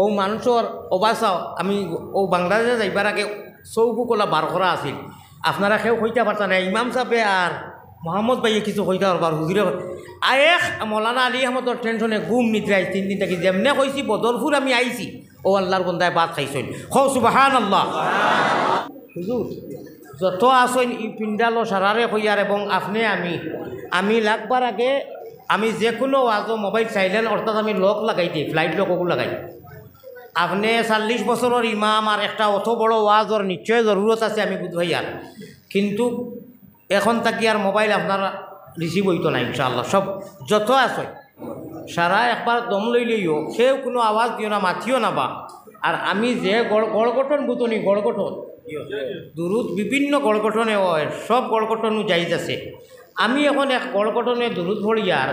ও মানুষের অবাসাও আমি ও বাংলাদেশে যাইবার আগে চৌকু কলা বার করা আছিল আপনারা কেউ কইতে পারতা না ইমাম সাহেবে আর মোহাম্মদ ভাইয়ে কিছু কইতে পারবার হুজুরে আয়েখ মৌলানা আলী আহমদর টেনশনে ঘুম নিদ্রাই 3 দিন থাকি যেমনে কইছি বদরপুর আমি আইছি ও আল্লাহর বন্দায় ভাত খাইছেন খৌ সুবহানাল্লাহ হুজুর যত আসেন ই পিন্ডালো সারারে কইয়ার এবং আপনি আমি লাগবার আগে আমি যে কোনো ওয়াজও মোবাইল সাইলেন্ট অর্থাৎ আমি লক লাগাই দিই ফ্লাইট লকও লাগাই আপনি 40 বছরের ইমাম আর একটা অত বড় ওয়াজর নিশ্চয় জরুরত আছে আমি বুঝাইয়ার কিন্তু এখন তাকি আর মোবাইল আপনার রিসিভ হইতো না ইনশাআল্লাহ সব যত আছে সারা একবার দম লইলেও কেউ কোনো আওয়াজ দিও না মাথিও না বা আর আমি যে গড়গঠন বুতনি গড়গঠন দুরুদ বিভিন্ন গড়গঠনে হয় সব গড়গঠনও যাইজ আছে আমি এখন এক গড়গঠনে দুরুদ ভরিয়ার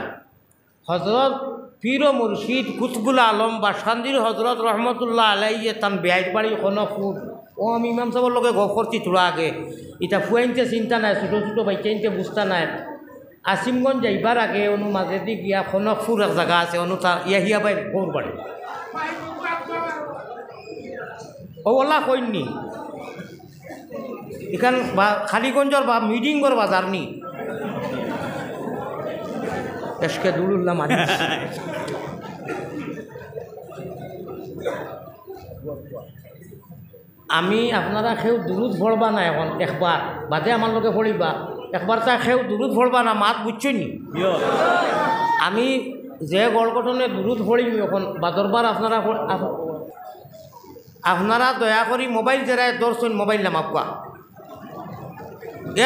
হজরত পীর ও মুর্শিদ কুতবুল আলম বাসখান্দির হজরত রহমতুল্লাহ আলাইয়ে তান বেআইর বাড়ি খনফুর ও আমি ইমাম সাহেবের লগে গপ করছি তোরা আগে এটা ফুয়াইনতে চিন্তা নাই ছোটো ছোটো বাচ্চাইনতে বুঝতা নাই আসিমগঞ্জ যাইবার আগে অনু মাজেদি গিয়া খনকপুর এক জায়গা আছে অনু তা ইয়াহিয়া বাই গৌর বাড়ি ও ওলা কইনি এখান খালিগঞ্জর বা মিডিংগর বাজার নি এসকে দুলুল্লাহ মারি আমি আপনারা কেউ দুরুদ ভরবা না এখন একবার বাদে আমার লোকে পড়িবা একবার তা কেউ দুরুদ ভরবা না মাত বুঝছই নি আমি যে গড়গঠনে দুরুদ ভরিম এখন বাদরবার আপনারা দয়া করি মোবাইল জেরায় দর্শন মোবাইল নামাবা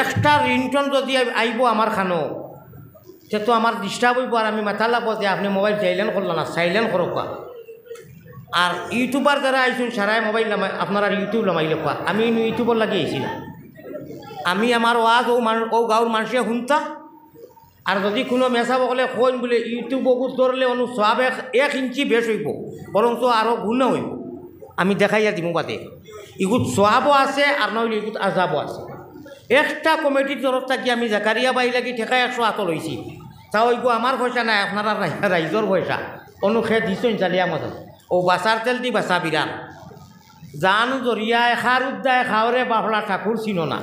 একটা রিংটন যদি আইব আমার খানো সে তো আমার ডিস্টার্ব হইব আর আমি মাথা লাগবো যে আপনি মোবাইল সাইলেন্ট করলেন না সাইলেন্ট করবা আর ইউটিউবার যারা আইসুন সারাই মোবাইল নামাই আপনারা ইউটিউব নামাইলে কোয়া আমি ইউটিউবর লাগি আইছিলাম আমি আমার ওয়াজ ও গাঁৱৰ মানুষে শুনতা আর যদি কোনো মেসা বকলে কইন বলে ইউটিউব ধরলে অনু সব 1 ইঞ্চি বেশ হইব বরং তো আরও গুণা হইব আমি দেখাইয়া দিব বাদে ইগুত সোয়াবও আছে আর নইলে ইগুত আজাবও আছে একটা কমিটির তরফ থাকি আমি জাকারিয়া বাই লাগি ঠেকা 100 হাত লইছি তাও ওইগো আমার পয়সা নাই আপনারা রাইজর পয়সা অনুখে দিছেন চালিয়া মতো ও বাসার তেল দি বাসা বিরান জান জরিয়ায় খার উদ্দায় খাওয়ারে বাফলা ঠাকুর ছিল না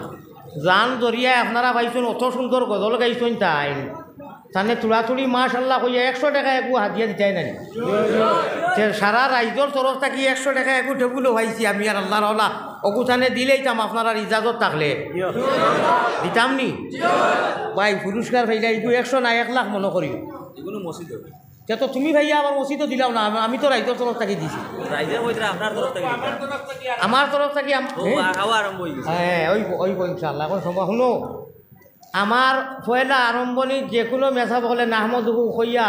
জান জরিয়ায় আপনারা পাইছেন অত সুন্দর গজল গাইছেন তাই তানে তুড়াতুড়ি মাশাল্লাহ কইয়া 100 টাকা একু হাতিয়া দিতাই নাই সারা রাইজর তরফ থাকি 100 টাকা একু টেবুলও পাইছি আমি আর আল্লাহর আল্লাহ অকুথানে দিলেইতাম আপনারা ইজাজত থাকলে দিতাম নি ভাই পুরস্কার ভাইলা এইটু 100 না 1 লাখ মনে করি এগুলো মসজিদ তো তুমি ভাইয়া আমার মসজিদও দিলাম না আমি তো রাইজর তরফ থাকি দিছি আমার তরফ থাকি হ্যাঁ ওই ইনশাআল্লাহ এখন সময় শুনো আমার পয়লা আরম্ভণি যে কোনো মেসা বলে নাহমদুহু কইয়া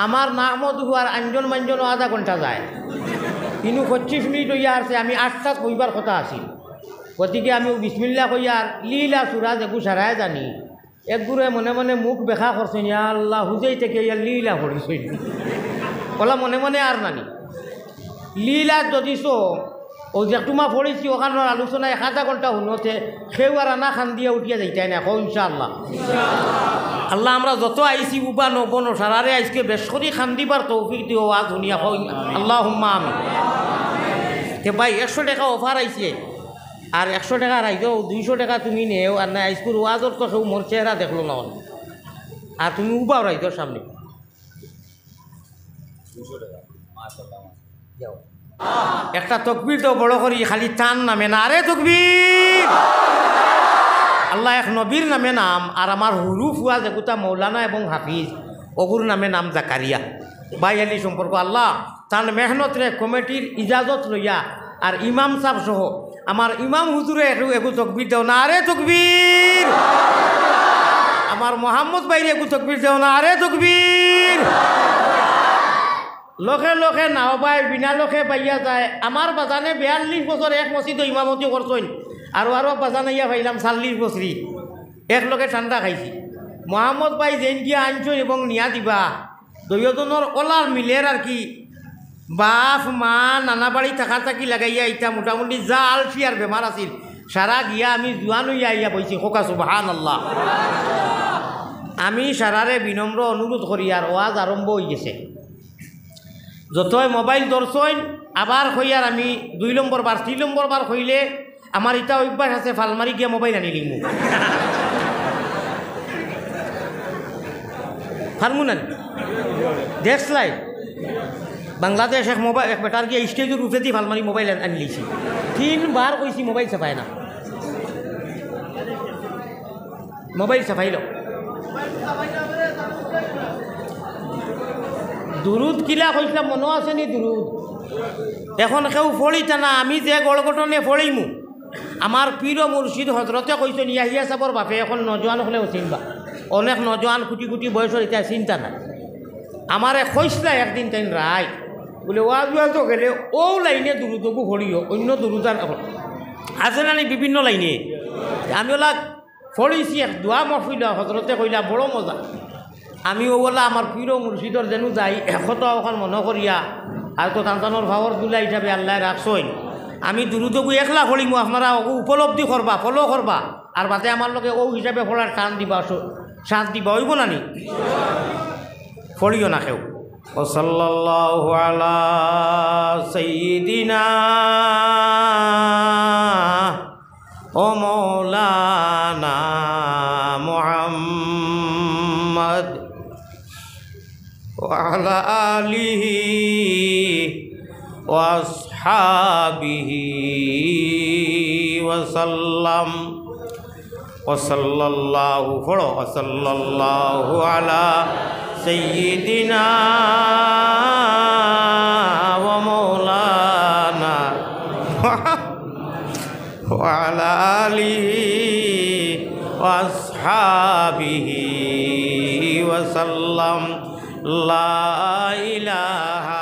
আমার নাহমদুহু আর আঞ্জন মাঞ্জনও আধা ঘন্টা যায় কিন্তু 25 মিনিট হইয়া আসছে আমি 8টাত কইবার কথা আছি গতিকে আমি বিসমিল্লা কইয়ার লীলা সুরাজ একু সারাই জানি একগুরে মনে মনে মুখ বেখা করছেন ইয়া আল্লাহ হুজেই থেকে ইয়া লীলা করিছেন বলা মনে মনে আর নানি লীলা যদি ও যে তোমা পড়েছি ওখানোর আলোচনায় 1/2 ঘন্টা শুনোতে সেও আর আনা খান দিয়ে উঠিয়া যাইতাই না কো ইনশাআল্লাহ আল্লাহ আমরা যত আইসি উবা নবন সারারে আজকে বেশ করি খান দিবার তৌফিক দিও আজ শুনিয়া কো আল্লাহুম্মা আমিন তে ভাই 100 টাকা অফার আইছে আর 100 টাকা রাইজো 200 টাকা তুমি নেও আর না আইসপুর ওয়াজর তো কেউ মোর চেহারা দেখলো না আর তুমি উবাও রাইজোর সামনে 200 টাকা মাশাআল্লাহ যাও একটা তকবীর তো বড় করি খালি টান নামে না আরে তকবীর আল্লাহ এক নবীর নামে নাম আর আমার হুরুফ হুয়া যেগুতা মৌলানা এবং হাফিজ অগুর নামে নাম জাকারিয়া ভাই আলী সম্পর্ক আল্লাহ তার মেহনত রে কমিটির ইজাজত লইয়া আর ইমাম সাহেব সহ আমার ইমাম হুজুরে একু তকবীর দেও না আরে তকবীর আমার মোহাম্মদ ভাইরে একু তকবীর দেও না আরে তকবীর লোকে লোকে নাও পায় বিনা লোকে পাইয়া যায় আমার বাজানে 42 বছর এক মসজিদ ইমামতি করছেন আরও বাজানে ইয়া পাইলাম 40 বছরই এক লোকে ঠান্ডা খাইছি মোহাম্মদ ভাই যেন গিয়া আনছেন এবং নিয়া দিবা দুইজনের ওলার মিলের আর কি বাপ মা নানা বাড়ি থাকা থাকি লাগাইয়া ইটা মোটামুটি যা আলসি আর বেমার আছিল সারা গিয়া আমি জোয়ান হইয়া আইয়া বইছি খোকা সুবহানাল্লাহ আমি সারারে বিনম্র অনুরোধ করি আর ওয়াজ আরম্ভ হয়ে গেছে যতই মোবাইল ধরছইন আবার কইয়ার আমি 2 নম্বর বার 3 নম্বর বার কইলে আমার এটা অভ্যাস আছে ফালমারি গিয়া মোবাইল আনি লিমু ফার্মুনান দেখলাই বাংলাদেশ এক মোবাইল এক বেটার গিয়ে স্টেজের উপরে দিয়ে ফালমারি মোবাইল আনি লিছি 3 বার কইছি মোবাইল চাপায় না মোবাইল চাপাইল দুরুদ কিলা কইছিলাম মনে আছে নি দুরুদ এখন কেউ ফড়িতা না আমি যে গড়গটনে ফড়িমু আমার পীর মুর্শিদ হজরতে কইছেন ইয়াহিয়া সাবর বাপে এখন নজওয়ান হলেও চিনবা অনেক নজওয়ান কুটি কুটি বয়সের এটা চিন্তা নাই আমারে কইসলা একদিন তাই রায় বলে ওয়াজ গেলে ও লাইনে দুরুদকু ফড়িও অন্য দুরুদান আছে না বিভিন্ন লাইনে আমি ওলা ফড়িছি এক দোয়া মফিল হজরতে কইলা বড় মজা আমি ওলা আমার পীর মুর্শিদর যেন যাই এশত এখন মনে করিয়া আর তো তান্তানোর ভাবর দুলা হিসাবে আল্লাহ রাখছই আমি দুরুদকু একলা ফড়িমু আপনারা উপলব্ধি করবা ফলো করবা আর বাদে আমার লগে ও হিসাবে ফলার টান দিবা সাথ দিবা হইব না নি ফড়িও না কেউ ওয়াসাল্লাল্লাহু আলা সাইয়্যিদিনা ও মাওলানা মুহাম্মদ ওয়া আলা আলিহি ওয়া আসহাবিহি ওয়া সাল্লাম ওয়াসাল্লাল্লাহু ফড়ো ওয়াসাল্লাল্লাহু আলা সাইয়্যিদিনা ওয়া মাওলানা ওয়া আলা আলিহি ওয়া আসহাবিহি ওয়া সাল্লাম লা ইলাহা